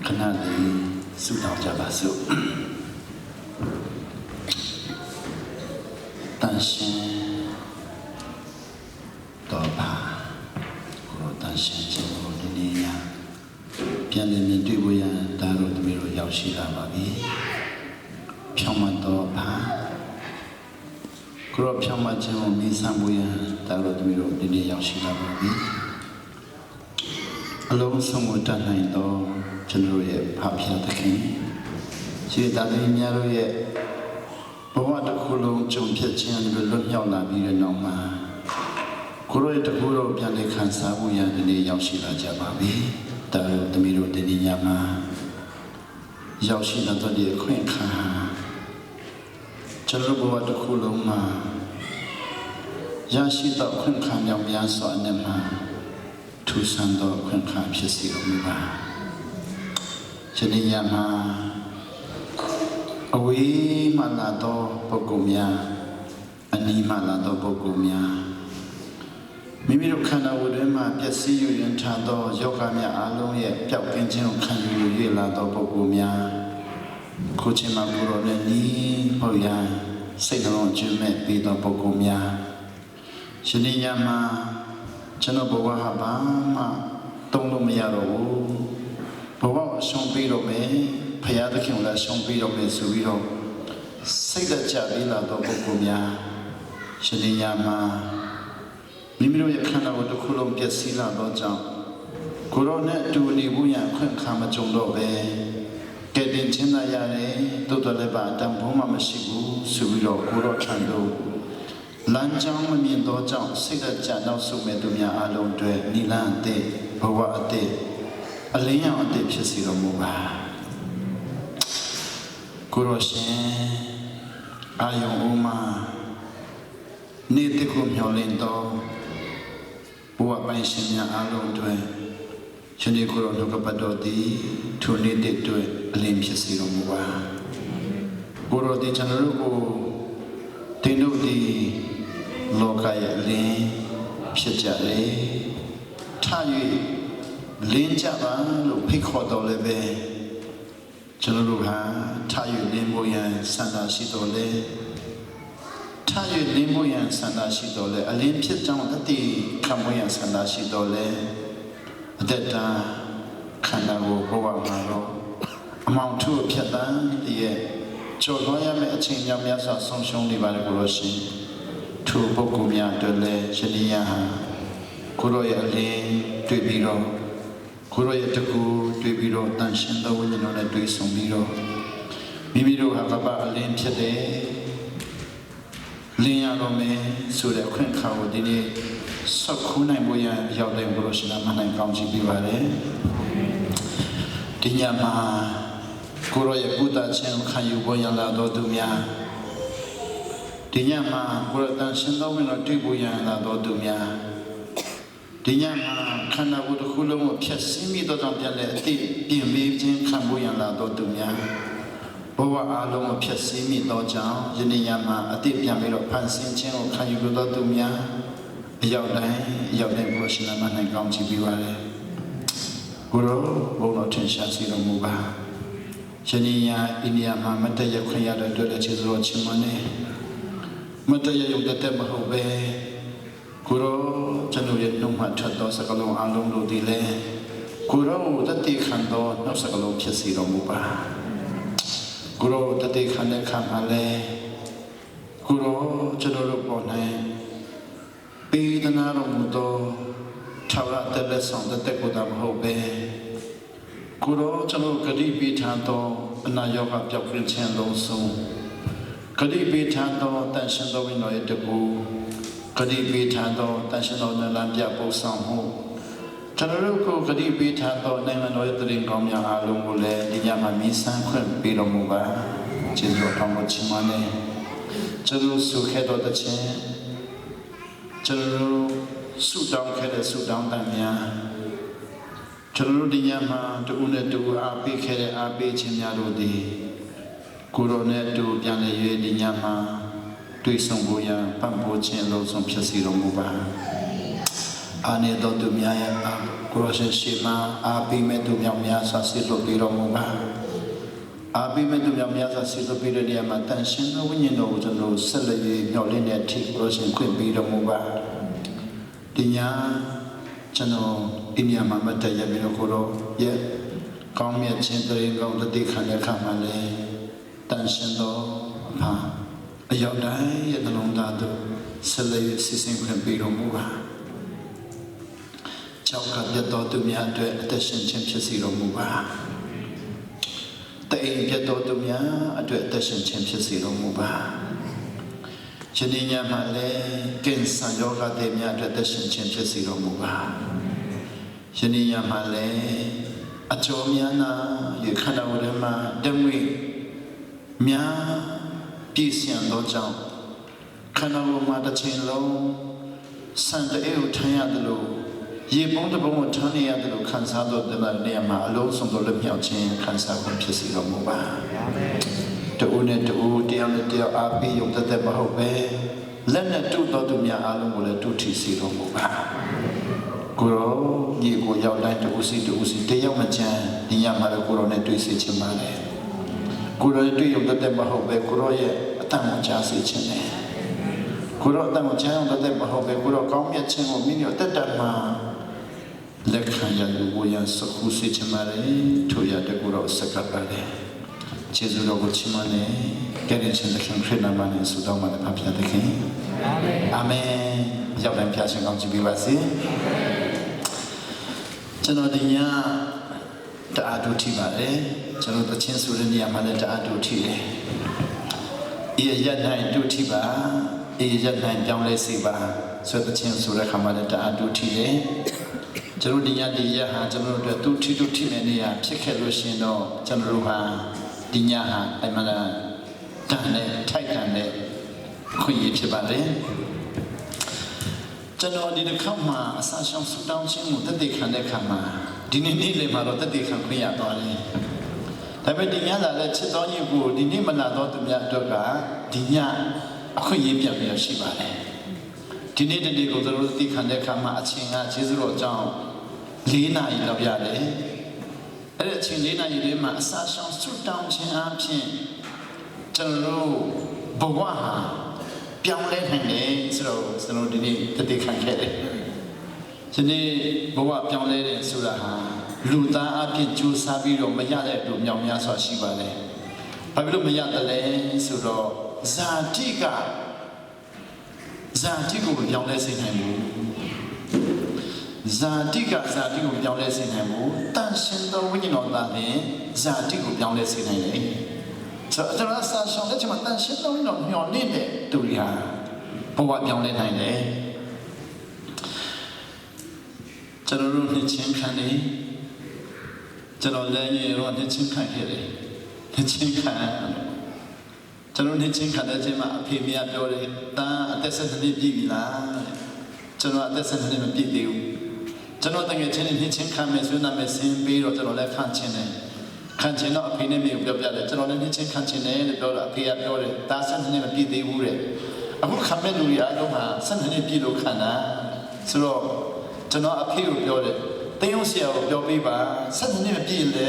ခဏလေးဆုတောင်းကြပါစို့တန်ရှင်တော်ပါကိုတန်ရှင်ခြင်းကိုဒီနေ့ရပြန်လည်မြင်တွေ့ဖို့ရန်ဒါတို့သမီးတို့ရောက်ရှိလာပါပြီဖြောင်းမတော်ပါကိုဖြောင်းမခြင်းကိုမြင်ဆံဖို့ရန်ဒါတို့သမီးတို့ဒီနေ့ရောက်ရှိလာပါပြီအလုံးစုံကိုတတ်နိုင်သောကျွန်တော်ရဲ့ဖဖျားသခင်ခြေသားလေးများတို့ရဲ့ဘဝတစ်ခုလုံးကြုံဖြစ်ခြင်းတွေလွတ်မြောက်လာပြီးတဲ့နောက်မှာကိုယ်ရဲ့တကူတော့ပြန်လည်ခံစားမှုရတဲ့နေ့ရောက်ရှိလာကြပါပြီ။ဒါတို့သမီးတို့ဒီနေ့ညမှာရောက်ရှိလာတဲ့အခွင့်အခါကျွန်တော်ဘဝတစ်ခုလုံးမှာရရှိသောခွင့်အခါမြောက်များစွာနဲ့မှာထူဆန်းသောခွင့်အခါဖြစ်စေတော်မူပါ။ဒီနေ့ညမှာအဝေးမှလာသောပုဂ္ဂိုလ်များအနီးမှလာသောပုဂ္ဂိုလ်များမိမိတို့ခန္ဓာကိုယ်တွင်မှပျက်စီးယူရန်ထသောယောဂများအလုံးရဲ့ပျောက်ကင်းခြင်းကိုခံယူရလာသောပုဂ္ဂိုလ်များကိုချင်းမှာကိုယ်တော်နဲ့ညီဟုတ်ရန်စိတ်နှလုံးကျွမ်းမဲ့ပြီးသောပုဂ္ဂိုလ်များရှင်ဒီညမှာကျွန်တော်ဘဝဟာဘာမှတုံးလို့မရတော့ဘူးဘဝကိုရှုံးပြီးတော့မယ်ဖရာသခင်ကလည်းရှုံးပြီးတော့မယ်ဆိုပြီးတော့စိတ်သက်ကြပြီးလာသောပုဂ္ဂိုလ်များရှင်ဒီညမှာမိမိတို့ရဲ့ခန္ဓာကိုယ်တစ်ခုလုံးပျက်စီးလာသောကြောင့်ကိုယ်တော်နဲ့အတူနေဖို့ရန်ခွင့်ခါမကြုံတော့ပဲကဲတင်ချင်းသာရတယ်တိုးတော်လည်းပါတန်ဖိုးမှမရှိဘူးဆိုပြီးတော့ကိုယ်တော်ထံသို့လမ်းကြောင်းမမြင်သောကြောင့်စိတ်သက်ကြနောက်ဆုတ်မဲ့သူများအလုံးတွေနိလန်းအသည့်ဘဝအသည့်အလင်းရောင်အသည့်ဖြစ်စီတော်မူပါကိုယ်တော်ရှင်အာယုံဦးမှာနေ့တစ်ခုမျှော်လင့်သောဘဝပိုင်ရှင်များအလုံးတွေရှင်ဒီကိုယ်တော်နှုတ်ကပတ်တော်သည်ထိုနေ့တစ်တွေအလင်းဖြစ်စေတော်မူပါကိုယ်တော်သည်ကျွန်တော်တို့ကိုတင်တို့သည်လောကရဲ့အလင်းဖြစ်ကြတယ်ထ၍လင်းကြပါလို့ဖိတ်ခေါ်တော်လည်းပဲကျွန်တော်တို့ဟာထ၍လင်းဖို့ရန်ဆန္ဒရှိတော်လဲထ၍လင်းဖို့ရန်ဆန္ဒရှိတော်လဲအလင်းဖြစ်ကြောင်းတတိခံဖို့ရန်ဆန္ဒရှိတော်လဲအသက်တာခန္ဓာကိုယ်ဘဝမှာတော့အမောင်ထုဖြတ်တန်းရဲ့ကြော်လွှားရမယ့်အချိန်များစွာဆုံးရှုံးနေပါလေကိုလို့ရှိရင်ထိုပုဂ္ဂိုလ်များတို့လည်းရှင်ဒီယဟာကိုရောရဲ့အလင်းတွေ့ပြီးတော့ကိုရောရဲ့တကူတွေ့ပြီးတော့တန်ရှင်သောဝိညာဉ်တော်နဲ့တွေ့ဆုံပြီးတော့မိမိတို့ဟာကပ္ပအလင်းဖြစ်တယ်လင်းရတော့မယ်ဆိုတဲ့ခွင့်ခါကိုဒီနေ့ဆောက်ခူးနိုင်ဖို့ရရောက်တဲ့ဘုရားရှင်မနိုင်ကောင်းချီးပေးပါတယ်ဒီညမှာကိုရောရဲ့ဘုဒ္ဓချင်းခံယူဖို့ရလာတော်သူများဒီညမှာကိုရောတန်ရှင်သောဝိညာဉ်တော်တွေ့ဖို့ရလာတော်သူများဒီညမှာခန္ဓာကိုယ်တစ်ခုလုံးကိုဖြတ်စည်းမိသောကြောင့်ပြန်လဲအသိပြင်ပေးခြင်းခံဖို့ရလာတော်သူများဘဝအလုံးကိုဖြတ်စည်းမိသောကြောင့်ယနေ့ညမှာအသိပြန်ပြီးတော့ဖန်ဆင်းခြင်းကိုခံယူလိုသောသူများအရောက်တိုင်းဘုရားရှင်မနိုင်ကောင်းချီးပေးပါလေကိုရောဘုံတော်ထင်ရှားစေတော်မူပါယနေ့ညအိန္ဒိယမှာမတည့်ရခွင့်ရတဲ့အတွက်လည်းကျေးဇူးတော်ချီးမွမ်းနေမတည့်ရရုံတက်မဟုတ်ပဲကိုရောကျွန်တော်ရဲ့နှုတ်မှထွက်သောစကားလုံးအလုံးတို့ဒီလေကိုရောတတိခံသောနှုတ်စကားလုံးဖြစ်စေတော်မူပါကိုရောတတိခံတဲ့ခံမှာလေကိုရောကျွန်တော်တို့ပေါ်၌ပေးသနာတော်မူသောထာဝရတလက်ဆောင်တဲ့ကိုယ်တော်မဟုတ်ပဲကိုရောကျွန်တော်ဂတိပေးထားသောအနာရောဂါပျောက်ကင်းခြင်းလုံးစုံဂတိပေးထားသောတန်ရှင်သောဝိညာဉ်ရဲ့တကူဂတိပေးထားသောတန်ရှင်သောနလန်ပြပို့ဆောင်မှုကျွန်တော်တို့ကိုဂတိပေးထားသောနိုင်ငံတော်ရဲ့တရင်ကောင်းများအားလုံးကိုလည်းဒီညမှာမြည်ဆန်းခွင့်ပေးတော်မူပါကျေးဇူးတော်ချီးမွမ်းနေကျွန်တော်ဆုခဲ့တော်တဲ့ခြင်းကျွန်တော်ဆုတောင်းခဲ့တဲ့ဆုတောင်းတန်များကျွန်တော်ဒီညမှာတူနဲ့တူအားပေးခဲ့တဲ့အားပေးခြင်းများတို့သည်ကိုရောနဲ့တူပြန်လည်၍ဒီညမှာတွေ့ဆုံဖို့ရန်ပံ့ပိုးခြင်းအလုံးစုံဖြစ်စေတော်မူပါအာနေတော်သူများရဲ့ ကိုရောရှင်ရှေမှာအားပေးမဲ့သူများများစွာဆီလို့ပြီးတော်မူပါအားပေးမဲ့သူများများစွာဆီလို့ပြီးတဲ့နေရာမှာတန်ရှင်းသောဝိညာဉ်တော်ကိုကျွန်တော်ဆက်လက်၍မျှော်လင့်တဲ့အထိကိုရောရှင်ခွင့်ပြီးတော်မူပါဒီညကျွန်တော်ဒီနေရာမှာမတ်တက်ရပြီးတော့ကိုရောရဲ့ကောင်းမြတ်ခြင်းတရင်ကောင်းတတိခံတဲ့အခါမှာလေတန်ရှင်းသောအဖအရောက်တိုင်းရဲ့နှလုံးသားသို့ဆက်လက်၍စီစဉ်ခွင့်ပြီးတော်မူပါကြောက်ကပြတ်တော်သူများအတွက်အသက်ရှင်ခြင်းဖြစ်စေတော်မူပါတိမ်ပြတ်တော်သူများအတွက်အသက်ရှင်ခြင်းဖြစ်စေတော်မူပါယနေ့ညမှာလည်းကင်ဆာယောဂတွေများအတွက်အသက်ရှင်ခြင်းဖြစ်စေတော်မူပါယနေ့ညမှာလည်းအကျော်များနာရခန္ဓာဝရမတမွေများပြည့်စုံသောကြောင့်ခန္ဓာဝရမတစ်ချိန်လုံးစံတအေးကိုထမ်းရတယ်လို့ရေပုံးတစ်ပုံးကိုထမ်းနေရတယ်လို့ခံစားတော့တဲ့နေရာမှာအလုံးစုံသောလက်မြောက်ခြင်းခံစားခွင့်ဖြစ်စေတော်မူပါတူနဲ့တူတရားနဲ့တရားအားပေးရုံသက်သက်မဟုတ်ပဲလက်နဲ့တူတော်သူများအားလုံးကိုလည်းတူထီစေတော်မူပါကိုရောဒီကိုရောက်တိုင်းတူစီတယောက်မချမ်းဒီညမှာလည်းကိုရောနဲ့တွေ့စေချင်ပါလေကိုရောတွေ့ရုံသက်သက်မဟုတ်ပဲကိုရောရဲ့အတန်ကိုကြားစေချင်တယ်ကိုရောအတန်ကိုကြားရုံသက်သက်မဟုတ်ပဲကိုရောကောင်းမြတ်ခြင်းကိုမိမိတို့တက်မှာလက်ခံရလို့ကိုရစခုစေချင်ပါလေထိုရတဲ့ကိုရောစကပ်ပါလေကျေးဇူးတော်ကိုချီးမွမ်းနေကြတဲ့ရှင်သခင်ခရစ်နာမနဲ့ဆုတောင်းပါတယ်ဖခင်သခင်အာမင်ရောက်တိုင်းဖခင်ကောင်းချီးပေးပါစေကျွန်တော်ဒီညတအားတူထီပါတယ်ကျွန်တော်တချင်းဆိုတဲ့နေရာမှာလည်းတအားတူထီတယ်အေးရက်တိုင်းတူထီပါအေးရက်တိုင်းပြောင်းလဲစေပါဆိုတဲ့ချင်းဆိုတဲ့ခါမှာလည်းတအားတူထီတယ်ကျွန်တော်ဒီညဒီရက်ဟာကျွန်တော်တို့တူထီနေနေရဖြစ်ခဲ့လို့ရှင်တော့ကျွန်တော်တို့ဟာဒီညဟာအမှန်တန်တဲ့ထိုက်တန်တဲ့ခွင့်ရဖြစ်ပါလေကျွန်တော်ဒီတစ်ခါမှအစာရှောင်ဆူတောင်းခြင်းကိုတသက်ခံတဲ့ခါမှာဒီနေ့နေ့လည်းမှာတော့တသက်ခံခွင့်ရသွားတယ်ဒါပေမဲ့ဒီညလာတဲ့ချစ်တော်ကြီးကိုဒီနေ့မလာတော့သူများတို့ကဒီညအခွင့်အရေးပြန်ပြီးရှိပါတယ်ဒီနေ့တည်းကိုကျွန်တော်တို့သိခံတဲ့ခါမှာအချိန်ကကျေးဇူးတော်ကြောင့်4 နာရီလောက်ရတယ်အဲ့ဒီအချိန်4 နာရီလေးမှာအစာရှောင်ဆူတောင်းခြင်းအပြင်ကျွန်တော်ဘဝဟာပြောင်းလဲနိုင်တယ်ဆိုတော့ကျွန်တော်ဒီနေ့တည်ခံခဲ့တယ်ဒီနေ့ဘဝပြောင်းလဲတယ်ဆိုတာဟာလူသားအဖြစ်ကြိုးစားပြီးတော့မရတဲ့လူမြောင်များစွာရှိပါတယ်ဘာဖြစ်လို့မရတယ်လဲဆိုတော့ဇာတိကိုမပြောင်းလဲစေနိုင်ဘူးဇာတိကိုပြောင်းလဲစေနိုင်ဘူးတန်ရှင်သောဝိညာဉ်တော်သားနဲ့ဇာတိကိုပြောင်းလဲစေနိုင်တယ်ဆိုတော့ကျွန်တော်စာရှောင်းတဲ့ချိန်မှာတန်ရှင်းသောဝိညာဉ်တော်မျှော်လင့်တဲ့သူတွေဟာဘဝပြောင်းလဲနိုင်တယ်ကျွန်တော်တို့နှစ်ချင်းခံနေကျွန်တော်လည်းရေတော့နှစ်ချင်းခံခဲ့တယ်နှစ်ချင်းခံကျွန်တော်နှစ်ချင်းခံတဲ့ချိန်မှာအဖေမပြောတယ်တာအသက်12နှစ်ပြည့်ပြီလားကျွန်တော်အသက်12နှစ်မပြည့်သေးဘူးကျွန်တော်တကယ်ချင်းနှစ်ချင်းခံမယ်ဆိုရင်လည်းဆင်းပြီးတော့ကျွန်တော်လည်းခံချင်းတယ်ခံချင်တော့အဖေနဲ့မျိုးပြောပြတယ်ကျွန်တော်လည်းနှစ်ချင်းခံချင်တယ်လို့ပြောတာအဖေကပြောတယ်ဒါ12နှစ်မပြည့်သေးဘူးတဲ့အခုခံမဲ့လူတွေအားလုံးဟာ12နှစ်ပြည့်လို့ခံတာဆိုတော့ကျွန်တော်အဖေကိုပြောတယ်တင်းရုံဆရာကိုပြောပေးပါ12နှစ်မပြည့်လေ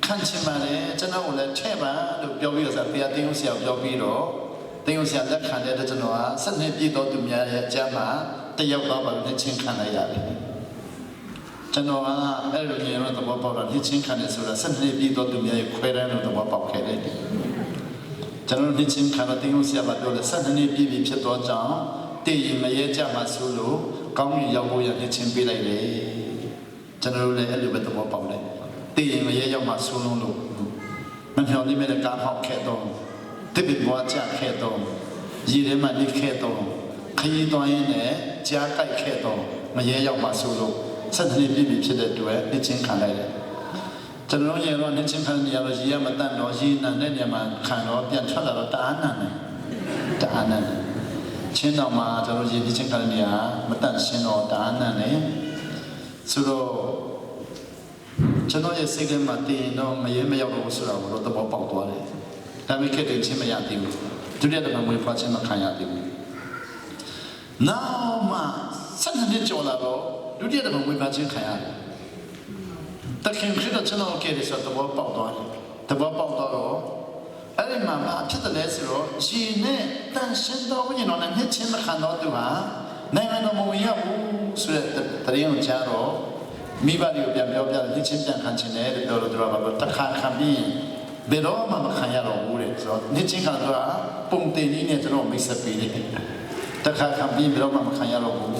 ခံချင်ပါလေကျွန်တော်ကိုလည်းထဲ့ပါလို့ပြောပြီးတော့ဆိုဖေကတင်းရုံဆရာကိုပြောပြီးတော့တင်းရုံဆရာလက်ခံတဲ့ကျွန်တော်ဟာ12နှစ်ပြည့်တော့သူများရဲ့အကြမ်းမှာတယောက်တော့ပါလို့နှစ်ချင်းခံလိုက်ရတယ်ကျွန်တော်ကအဲ့လိုမျိုးတော့သဘောပေါက်တာနှစ်ချင်းခံတယ်ဆိုတာ12နှစ်ပြည့်တော့သူများရဲ့ခွဲတန်းလို့သဘောပေါက်ခဲ့တယ်ကျွန်တော်နှစ်ချင်းခံတော့တင်းရုံဆရာကပြောတယ်12နှစ်ပြည့်ပြီဖြစ်တော့ကြောင့်တည်ရင်မရဲကြမှာဆိုလို့ကောင်းကြီးရောက်ဖို့ရနှစ်ချင်းပေးလိုက်တယ်ကျွန်တော်လည်းအဲ့လိုပဲသဘောပေါက်တယ်တည်ရင်မရဲရောက်မှာဆိုလို့မမျှော်လင့်မဲ့ကားဟောက်ခဲ့တော့တစ်ပိဘွားချခဲ့တော့ရည်ထဲမှာနေခဲ့တော့ခရီးသွားရင်းနဲ့ကြားကြိုက်ခဲ့တော့မရဲရောက်မှာဆိုလို့12နှစ်ပြည့်ပြီဖြစ်တဲ့အတွက်နှစ်ချင်းခံလိုက်တယ်ကျွန်တော်ရေတော့နှစ်ချင်းခံနေရတော့ရေရမတန့်တော့ရေနံတဲ့နေရာမှာခံတော့ပြန်ထွက်လာတော့တအားနံတယ်ချင်းတော်မှာကျွန်တော်ရေနှစ်ချင်းခံနေရမတန့်ရှင်းတော့တအားနံတယ်ဆိုတော့ကျွန်တော်ရဲ့စိတ်ထဲမှာတည်ရင်တော့မရဲမရောက်တော့ဆိုတာကိုတော့သဘောပေါက်သွားတယ်ဒါပေမဲ့ခက်တယ်ချင်းမရသေးဘူးဒုတိယတစ်ခါမွေးဖွားချင်းမခံရသေးဘူးနောက်မှ12နှစ်ကျော်လာတော့ ဒုတိယတစ်ပုံဝေဖန်ခြင်းခံရတယ်တခင်ဖြစ်တော့ကျွန်တော်ကဲတယ်ဆိုတော့သဘောပေါက်သွားတယ်သဘောပေါက်တော့အဲ့ဒီမှာဖြစ်တယ်လဲဆိုတော့ရှင်နဲ့တန်ရှင်းတော်ဝိညာဉ်တော်နဲ့နှစ်ချင်းမခံတော့သူဟာနိုင်ငံတော်မဝင်ရဘူးဆိုတဲ့တရင်ကိုကြားတော့မိဘတွေကိုပြန်ပြောပြတယ်နှစ်ချင်းပြန်ခံချင်တယ်တဲ့တော်တော်တို့ကတခါခံပြီးဘယ်တော့မှမခံရတော့ဘူးတဲ့ဆိုတော့နှစ်ချင်းခံတော့ပုံတင်ကြီးနဲ့ကျွန်တော်မိတ်ဆက်ပေးတယ်တခါခံပြီးဘယ်တော့မှမခံရတော့ဘူး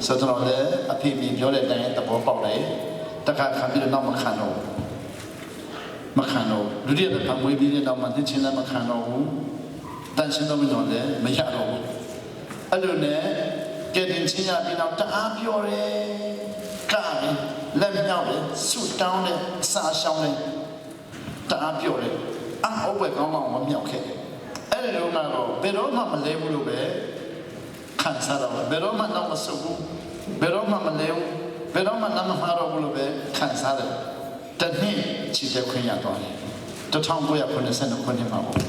ဆိုတော့လည်းအဖေပြပြောတဲ့အတိုင်းသဘောပေါက်တယ်တခါခံပြီးတော့မခံတော့မခံတော့ဒုတိယတစ်ခါမွေးပြီးတဲ့နောက်မှာနှစ်ချင်းလည်းမခံတော့ဘူးတန်ရှင်းတော့မလို့လည်းမရတော့ဘူးအဲ့လိုနဲ့ကဲတင်ချင်းရပြီးတော့တအားပြောတယ်ကလည်းလက်မြောက်တယ်ဆုတောင်းတယ်အစာရှောင်းတယ်တအားပြောတယ်အဟုတ်ပဲကောင်းကောင်းမမြောက်ခဲ့အဲ့ဒီတော့ကတော့ဘယ်တော့မှမလဲဘူးလို့ပဲခံစားတော့ဘယ်တော့မှတော့မဆုပ်ဘူးဘယ်တော့မှမလဲဘူးဘယ်တော့မှနားမမှားတော့ဘူးလို့ပဲခံစားတယ်တနည်းချစ်တဲ့ခွင့်ရသွားတယ်1992ခုနှစ်မှာပေါ့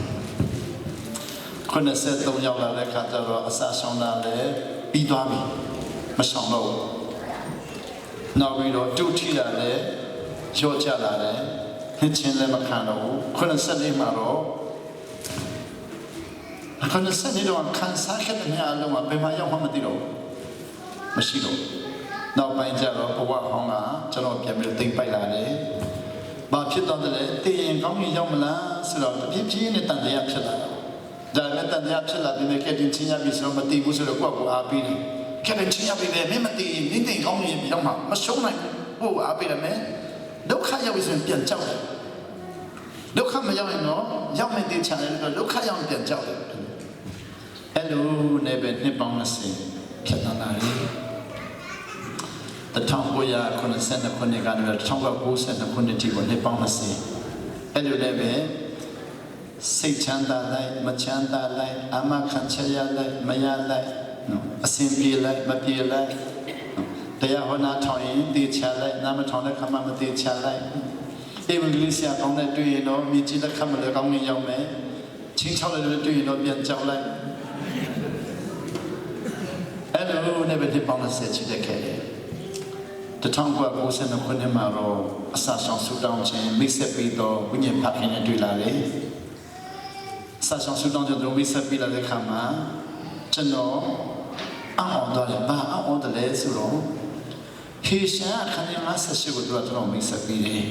93ရောက်လာတဲ့ခါကျတော့အစာရှောင်းတာလည်းပြီးသွားပြီမရှောင်တော့ဘူးနောက်ပြီးတော့တူထီလာလည်းရော့ချလာတယ်နှစ်ချင်းလည်းမခံတော့ဘူး94မှာတော့94တော့ခံစားခဲ့တဲ့ညအလုံးကဘယ်မှာရောက်မှမသိတော့ဘူးမရှိတော့နောက်ပိုင်းကျတော့ဘဝဟောင်းကကျွန်တော်ပြန်ပြီးသိမ့်ပိုက်လာတယ်။ဘာဖြစ်တော့လဲတည်ရင်ကောင်းကြီးရောက်မလားဆိုတော့တဖြည်းဖြည်းနဲ့တန်တရားဖြစ်လာတာ။ဒါနဲ့တန်တရားဖြစ်လာပြီးကဲတင်ချင်းရပြီဆိုတော့မတည်ဘူးဆိုတော့ကိုယ့်ကိုအားပေးတယ်။ကဲတင်ချင်းရပြီပဲမင်းမတည်မင်းတင်ကောင်းကြီးရောက်မှာမရှုံးနိုင်ဘူးကိုအားပေးတယ်မယ်။ဒုက္ခရောက်ပြီဆိုရင်ပြန်ကြောက်တယ်။ဒုက္ခမရောက်ရင်တော့ရောက်မယ်တင်ချတယ်တော့ဒုက္ခရောက်ရင်ပြန်ကြောက်တယ်။အဲ့လိုနဲ့ပဲနှစ်ပေါင်း20ဖြစ်လာတယ်။1992ခုနှစ်ကနေ1992ခုနှစ်ထိကိုနှစ်ပေါင်း20အဲ့လိုလည်းပဲစိတ်ချမ်းသာလိုက်မချမ်းသာလိုက်အမခံချက်ရလိုက်မရလိုက်နော်အစဉ်ပြေလိုက်မပြေလိုက်တရားဟောနာထောင်ရင်တေချလိုက်နာမထောင်တဲ့ခါမှမတေချလိုက်အေဝံဂေလိဆရာကောင်းတဲ့တွေ့ရင်တော့မြည်ကြည့်တဲ့ခါမှလည်းကောင်းနေရောက်မယ်ချင်းချောက်လည်းတွေ့ရင်တော့ပြန်ကြောက်လိုက်အဲ့လိုနဲ့ပဲနှစ်ပေါင်း20ချစ်တဲ့ခဲ့တယ်1992ခုနှစ်မှာတော့အစာရှောင်ဆူတောင်းခြင်းမိတ်ဆက်ပြီးတော့ဝိညာဉ်ဖခင်နဲ့တွေ့လာတယ်။အစာရှောင်ဆူတောင်းခြင်းတို့မိတ်ဆက်ပြီးလာတဲ့အခါမှာကျွန်တော်အော်တော့လည်းဘာအော်တယ်လဲဆိုတော့ဟေရှာခဏ58ကိုတို့ကျွန်တော်မိတ်ဆက်ပြီးတယ်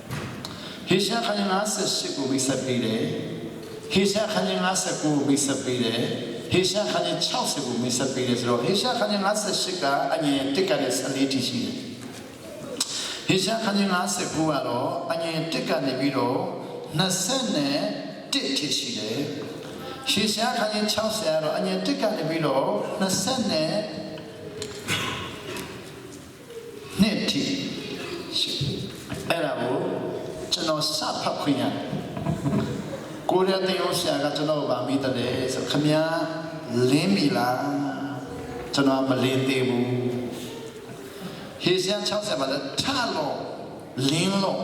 ။ဟေရှာခဏ58ကိုမိတ်ဆက်ပြီးတယ်။ဟေရှာခဏ59ကိုမိတ်ဆက်ပြီးတယ်။ဟေရှာခန်း60ကိုမိတ်ဆက်ပေးတယ်ဆိုတော့ဟေရှာခန်း58ကအငယ်1ကနေ14ထိရှိတယ်။ဟေရှာခန်း59ကတော့အငယ်1ကနေပြီးတော့21ထိရှိတယ်။ဟေရှာခန်း60ကတော့အငယ်1ကနေပြီးတော့22ထိရှိတယ်။အဲ့ဒါကိုကျွန်တော်စဖတ်ခွင့်ရတယ်။ကိုရတဲ့ယောဆရာကကျွန်တော်ဗာမိတယ်ဆိုခမညာလင်းပြီလားကျွန်တော်မလင်းသေးဘူးဟေရှာ60ပါလဲထလို့လင်းလို့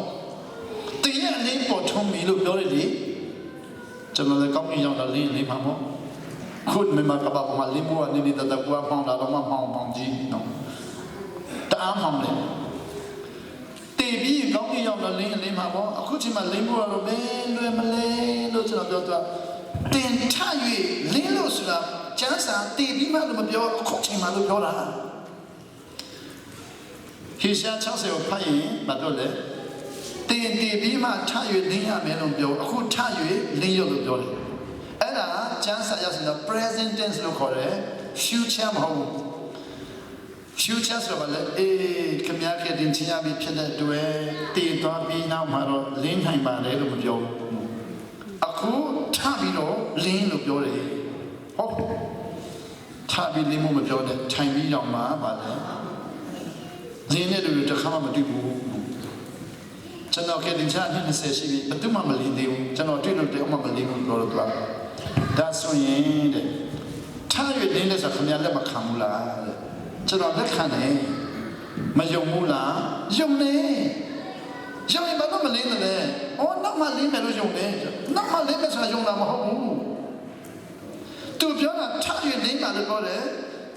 တရားလင်းပေါ်ထုံးပြီလို့ပြောတယ်လေကျွန်တော်လည်းကောင်းကြီးရောက်တော့လင်းနေမှာပေါ့ခုမမကဘာမှလင်းပေါ်နေနေတဲ့တကွာပေါင်းလာတော့မှပေါင်းကြီးနော်တအားမှမလဲတေးပြီးကောင်းကြီးရောက်တော့လင်းမှာပေါ့အခုချိန်မှာလင်းပေါ်တော့ဘယ်လွယ်မလဲလို့ကျွန်တော်ပြောတော့တင်ထ၍လင်းလို့ဆိုတာကျမ်းစာတည်ပြီးမှလို့မပြောအခုချိန်မှလို့ပြောတာဟေရှာ60ကိုဖတ်ရင်မတော့လေတင်တည်ပြီးမှထ၍လင်းရမယ်လို့ပြောအခုထ၍လင်းရလို့ပြောတယ်အဲ့ဒါကျမ်းစာရဆိုတော့ present tense လို့ခေါ်တယ် future မဟုတ်ဘူး future ဆိုတော့လေခမရခဲ့တင်ချင်ရပြီဖြစ်တဲ့တွေ့တည်သွားပြီးနောက်မှာတော့လင်းနိုင်ပါတယ်လို့မပြောဘူးအခုထပြီးတော့လင်းလို့ပြောတယ်ဟုတ်ထပြီးလင်းမပြောနဲ့ထိုင်ပြီးတော့မှပါလေလင်းတဲ့လူတွေတစ်ခါမှမတွေ့ဘူးကျွန်တော်ကတင်ချာ20ရှိပြီဘယ်သူမှမလင်းသေးဘူးကျွန်တော်တွေ့လို့တယောက်မှမလင်းဘူးပြောလို့သွားဒါဆိုရင်တဲ့ထရလင်းတဲ့ဆိုခင်ဗျာလက်မခံဘူးလားတဲ့ကျွန်တော်လက်ခံတယ်မယုံဘူးလားယုံတယ်ယုံရင်ဘာလို့မလင်းတယ်အော်နောက်မှလင်းမယ်လို့ယုံတယ်နောက်မှလင်းမယ်ဆိုတာယုံတာမဟုတ်ဘူးသူပြောတာထရလင်းတာလို့ပြောတယ်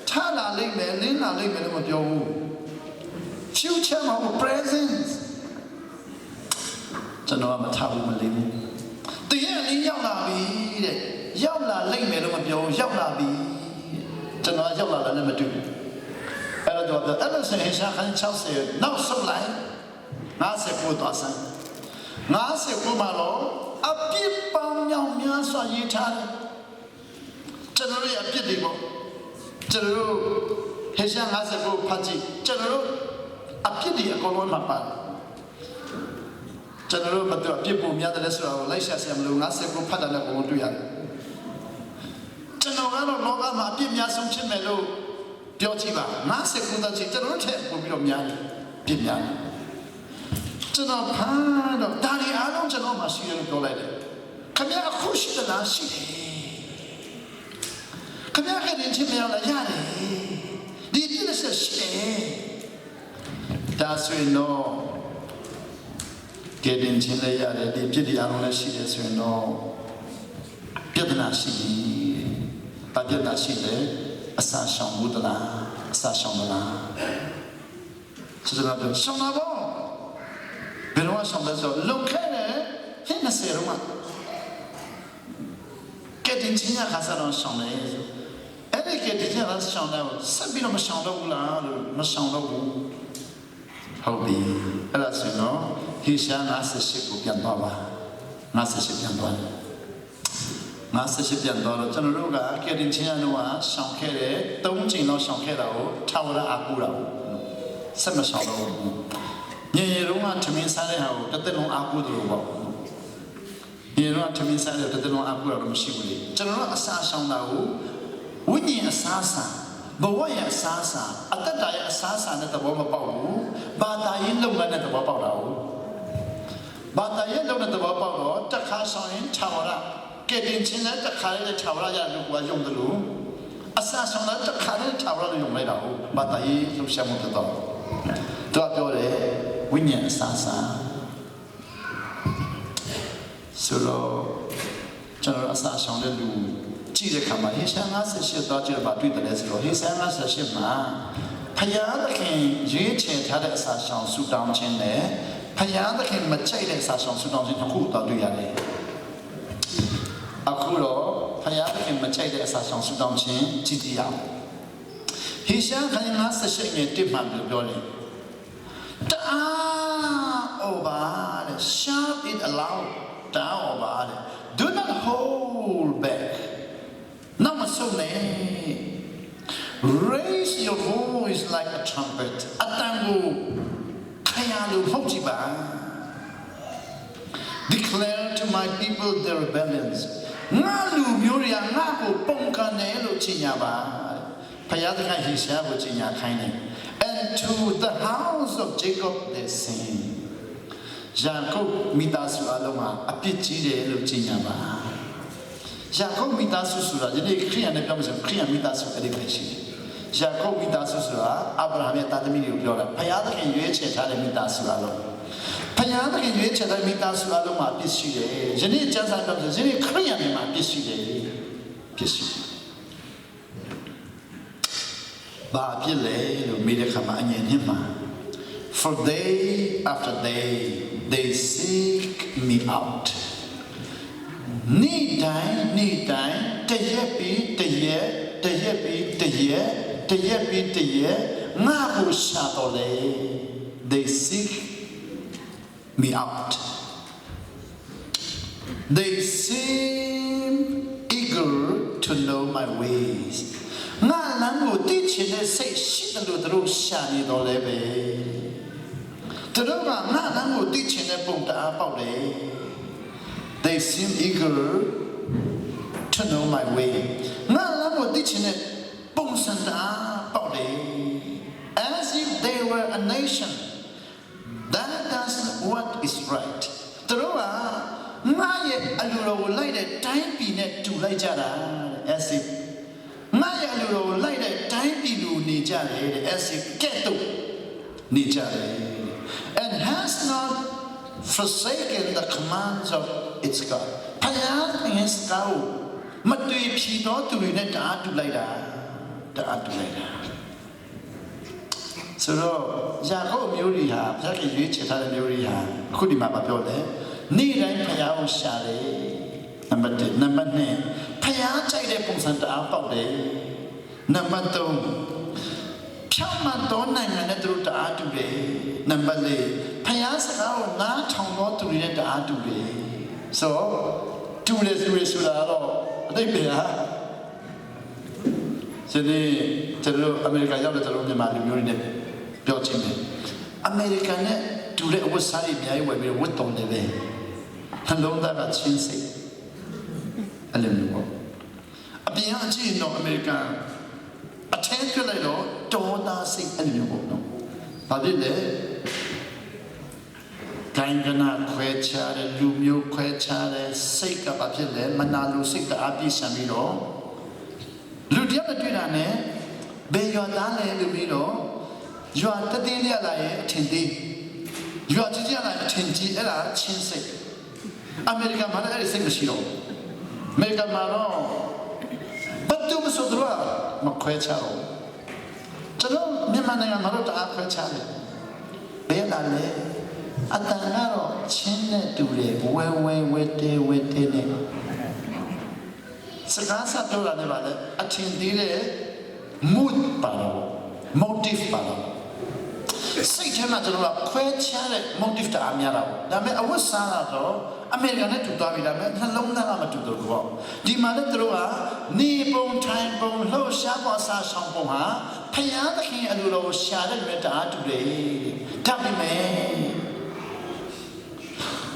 ထလာလိမ့်မယ်လင်းလာလိမ့်မယ်လို့မပြောဘူး future မဟုတ် present ကျွန်တော်ကမထားဘူးမလေးဘူးတည့်ရအလေးရောက်လာပြီတဲ့ရောက်လာလိမ့်မယ်လို့မပြောရောက်လာပြီကျွန်တော်ရောက်လာတယ်လည်းမတူဘူးအဲ့တော့အဲ့လိုဆိုရင်ရှာခန်း60နောက်ဆုံးလိုက်59သွားစမ်း59မှာတော့အပြစ်ပေါင်းမြောင်များစွာရေးထားတယ်ကျွန်တော်ရဲ့အပြစ်တွေပေါ့ကျွန်တော်တို့ဟေရှာ59ဖတ်ကြည့်ကျွန်တော်တို့အပြစ်တွေအကုန်လုံးမှာပါတယ်ကျွန်တော်တို့မတော်အပြစ်ပုံများတယ်ဆိုတော့လိုက်ရှာဆရာမလို့59ဖတ်တယ်လည်းအကုန်တွေ့ရတယ်ကျွန်တော်ကတော့လောကမှာအပြစ်များဆုံးဖြစ်မယ်လို့ပြောကြည့်ပါ59တည်းကျွန်တော်တို့ထက်ပိုပြီးတော့များတယ်ပြစ်များတယ်ကျွန်တော်ဖမ်းတော့ဒါရီအားလုံးကျွန်တော်မှရှိတယ်လို့ပြောလိုက်တယ်ခင်ဗျာအခုရှိသလားရှိတယ်ခင်ဗျာခဲ့တဲ့ချင်းများလားရတယ်ဒီပြည့်တဲ့ဆက်ရှိတယ်ဒါဆိုရင်တော့ခဲ့တဲ့ချင်းလည်းရတယ်ဒီပြည့်တဲ့အားလုံးလည်းရှိတယ်ဆိုရင်တော့ပြဿနာရှိဘာပြဿနာရှိလဲအစာရှောင်ဘူးတလားအစာရှောင်မလားဆိုတော့ရှောင်ပါဘောဘယ်တော့ရှောင်လဲဆိုလုံခဲနဲ့ဟင်း20ရောမှာကဲတင်ချင်းရခါစားတော့ရှောင်တယ်အဲ့ဒီကဲတင်ချင်းရရှောင်တော့ဆက်ပြီးတော့မရှောင်တော့ဘူးလားလို့မရှောင်တော့ဘူးဟုတ်ပြီအဲ့ဒါဆိုတော့ဟိရှာ58ကိုပြန်သွားပါ58ပြန်သွားတယ်58ပြန်တော့ကျွန်တော်တို့ကကဲတင်ချင်းရတော့ရှောင်ခဲ့တယ်3ချိန်လောက်ရှောင်ခဲ့တာကိုထာဝရအားကိုးတာကိုဆက်မရှောင်တော့ဘူးညရေတော့ထမင်းစားတဲ့ဟာကိုတစ်သက်လုံးအားကိုးတယ်လို့ပေါ့ညရေတော့ထမင်းစားတဲ့တစ်သက်လုံးအားကိုးတာတော့မရှိဘူးလေကျွန်တော်တို့အစာရှောင်တာကိုဝိညာဉ်အစားအစာဘဝရဲ့အစားအစာအတ္တရဲ့အစားအစာနဲ့သဘောမပေါက်ဘူးဘာသာရေးလုပ်ငန်းနဲ့သဘောပေါက်တာကိုဘာသာရေးလုပ်တဲ့သဘောပေါက်တော့တခါဆောင်ရင်ထာဝရကဲတင်ချင်းနဲ့တခါလေးထာဝရရလို့ကိုယ်ကယုံတယ်လို့အစားဆောင်တဲ့တခါလေးထာဝရလို့ယုံလိုက်တာကိုဘာသာရေးလှုပ်ရှားမှုဖြစ်တော့တော့ပြောတယ်ဝိညာဉ်အစားအစာဆိုတော့ကျွန်တော်အစားဆောင်တဲ့လူကြည့်တဲ့အခါမှာဟေရှာ58သွားကြည့်တော့တွေ့တယ်ဆိုတော့ဟေရှာ58မှာဖယားသခင်ရွေးချယ်ထားတဲ့အစာရှောင်ဆူတောင်းခြင်းနဲ့ဖယားသခင်မချိုက်တဲ့အစာရှောင်ဆူတောင်းခြင်းတစ်ခုတော့တွေ့ရတယ်အခုတော့ဖယားသခင်မချိုက်တဲ့အစာရှောင်ဆူတောင်းခြင်းကြည့်ကြရအောင်ဟေရှာ58ရဲ့တစ်မှန်ပြောတယ်တအားover shout it aloud down over do not hold back Nama sone raise your voice like a trumpet atangu kayalu hojiba declare to my people their rebellions ngalu myoria ngaku pongkane lo chinya ba phaya thaka hisha ko chinya khain ne and to the house of Jacob they sing Jacob mitasu aloma apit ji de lo chinya ba Jacob mitasu sura jadi khriyan ne pyaw ma so khriyan mitasu ade be shi Jacob mitasu sura Abraham ye tatami ni ko pyaw da phaya thakhin yue che tha de mitasu alom phaya thakhin yue che tha de mitasu alom ma pit shi de yani jansa pyaw so yani khriyan ne ma pit shi de pit shi ba pit le lo me de kha ma a nyin hin ma for day after day they seek me out Ni time, they seek me out. They seem eager to know my ways. Nga langu teaching the say shit and do shani dolebe. Tadova nga langu teaching the punta apale. They seem eager to know my way. Nga langu teaching it santa as if they were a nation that does what is right. Taroa nga ye alulo lai de time pi ne tu lai ja da as if nga ye alulo lai de time pi lu ni ja le as if ke tu ni ja le and has not forsaken the commands of its God. Phaya is kau matui phi do tu ne da tu lai da တအားတူလိုက်တာ ဆိုတော့ယာကုပ်မျိုးတွေဟာဘုရားခင်ရွေးချယ်ထားတဲ့မျိုးတွေဟာအခုဒီမှာပြောတယ်နေ့တိုင်းဘုရားကိုရှာတယ်နံပါတ်1နံပါတ်2ဘုရားကြိုက်တဲ့ပုံစံတအားပေါက်တယ်နံပါတ်3ဖြောင့်မတ်သောနိုင်ငံနဲ့သူတို့တအားတူတယ်နံပါတ်4ဘုရားစကားကိုနားထောင်သောသူတွေနဲ့တအားတူတယ်ဆိုတူတယ်ဆိုတာတော့အတိတ်ပဲဟာဒီနေ့ကျွန်တော်အမေရိကန်ရောက်တဲ့ကျွန်တော်မြန်မာလူမျိုးတွေနဲ့ပြောချင်တယ်အမေရိကန်နဲ့တူတဲ့အဝတ်စားတွေအများကြီးဝယ်ပြီးဝတ်တော်တယ်ပဲနှလုံးသားကချင်းစိတ်အဲ့လိုမျိုးပေါ့အပြင်အကြည့်တော့အမေရိကန်အထက်ပြလိုက်တော့ဒေါသစိတ်အဲ့လိုမျိုးပေါ့နော်ဘာဖြစ်လဲဂိုင်းကနာခွဲခြားတဲ့လူမျိုးခွဲခြားတဲ့စိတ်ကဘာဖြစ်လဲမနာလိုစိတ်ကအပြည့်ဆံပြီးတော့လူတယောက်တွေ့တာနဲ့ဘယ်ရွာသားလဲလို့ပြီးတော့ရွာတည်ရလာရဲ့အထင်သေးရွာကြီးရလာအထင်ကြီးအဲ့ဒါချင်းစိတ်အမေရိကန်မှာလည်းအဲ့ဒီစိတ်မရှိတော့အမေရိကန်မှာတော့ဘတ်တူမဆိုတော့မခွဲခြားဘူးကျွန်တော်မြန်မာနိုင်ငံမှာတော့တအားခွဲခြားတယ်ဘယ်လာလဲအတန်ကတော့ချင်းနဲ့တူတယ်ဝဲတဲနဲ့စကားဆက်ပြောတာလည်းပါလေအထင်သေးတဲ့ mood ပါတော့ motive ပါတော့စိတ်ထဲမှာကျွန်တော်ကခွဲခြားတဲ့ motive တအားများတာပေါ့ဒါပေမဲ့အဝတ်စားတာတော့အမေရိကန်နဲ့တူသွားပြီဒါပေမဲ့နှလုံးသားကမတူတော့ဘူးပေါ့ဒီမှာလည်းသူတို့ကနေပုံထိုင်ပုံလှုပ်ရှားပေါ်စားဆောင်ပုံဟာဖယားသခင်အလိုတော်ရှာတဲ့လူတအားတူတယ်ဒါပေမဲ့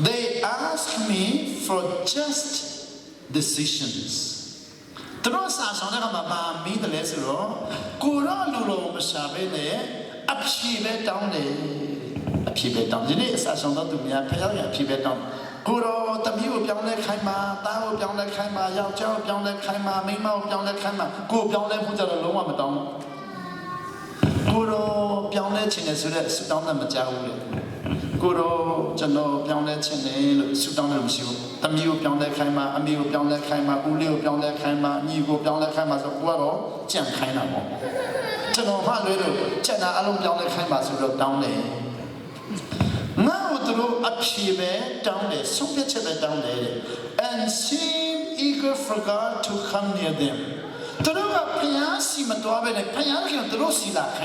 they ask me for just decisions သူတို့စားဆောင်တဲ့ကမှာမီးတယ်လဲဆိုတော့ကိုရောလူတော်မရှာဘဲနဲ့အဖြေပဲတောင်းတယ်အဖြေပဲတောင်းဒီနေ့အစားဆောင်တော့သူများဖျောက်ရအဖြေပဲတောင်းကိုရောတမီးကိုပြောင်းလဲခိုင်းမှာသားကိုပြောင်းလဲခိုင်းမှာယောက်ျားကိုပြောင်းလဲခိုင်းမှာမိန်းမကိုပြောင်းလဲခိုင်းမှာကိုပြောင်းလဲမှုကြတော့လုံးဝမတောင်းကိုရောပြောင်းလဲခြင်းနဲ့ဆိုတဲ့ဆူတောင်းတယ်မကြောက်ဘူးလေကိုရောကျွန်တော်ပြောင်းလဲခြင်းနဲ့လို့ဆူတောင်းတယ်မရှိဘူးတမီးကိုပြောင်းလဲခိုင်းမှာအမေကိုပြောင်းလဲခိုင်းမှာဦးလေးကိုပြောင်းလဲခိုင်းမှာညီကိုပြောင်းလဲခိုင်းမှာဆိုကိုကတော့ကြံခိုင်းတာပေါ့ကျွန်တော်မှလည်းချက်တာအလုံးပြောင်းလဲခိုင်းပါဆိုတော့တောင်းတယ်ငါ့ကိုသူတို့အဖြေပဲတောင်းတယ်ဆုံးဖြတ်ချက်ပဲတောင်းတယ် and seem eager for God to come near them သူတို့ကဖျားစီမတော်ပဲနဲ့ဖျားခင်သူတို့စီလာခိုင်း